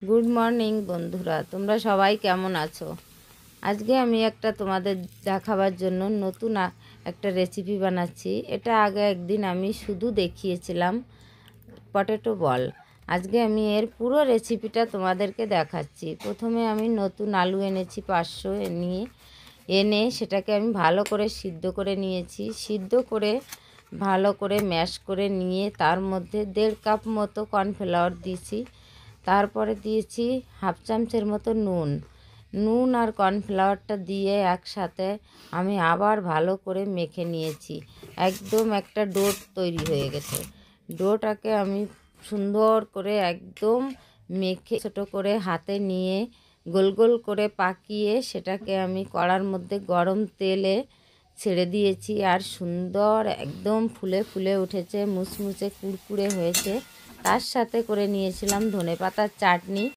Good morning বন্ধুরা, তোমরা সবাই কেমন আছো? আজকে আমি একটা তোমাদের দেখাবার জন্য নতুন একটা রেসিপি বানাচ্ছি। এটা আগে একদিন আমি শুধু দেখিয়েছিলাম, পটেটো বল। আজকে আমি এর পুরো রেসিপিটা তোমাদেরকে দেখাচ্ছি। প্রথমে আমি নতুন আলু এনেছি 500 এনে সেটাকে আমি ভালো করে সিদ্ধ করে নিয়েছি। সিদ্ধ করে ভালো করে ম্যাশ করে নিয়ে তার মধ্যে 1.5 কাপ মতো কর্নফ্লাওয়ার দিয়েছি। তারপরে দিয়েছি হাফ চামচের মতো নুন আর কর্নফ্লাওয়ারটা দিয়ে একসাথে আমি আবার ভালো করে মেখে নিয়েছি। একদম একটা ডো তৈরি হয়ে গেছে। ডোটাকে আমি সুন্দর করে একদম মেখে ছোটো করে হাতে নিয়ে গোল গোল করে পাকিয়ে সেটাকে আমি কড়ার মধ্যে গরম তেলে ছেড়ে দিয়েছি। আর সুন্দর একদম ফুলে ফুলে উঠেছে, মুচমুচে কুড়কুড়ে হয়েছে। তার সাথে করে নিয়েছিলাম ধনেপাতার চাটনি।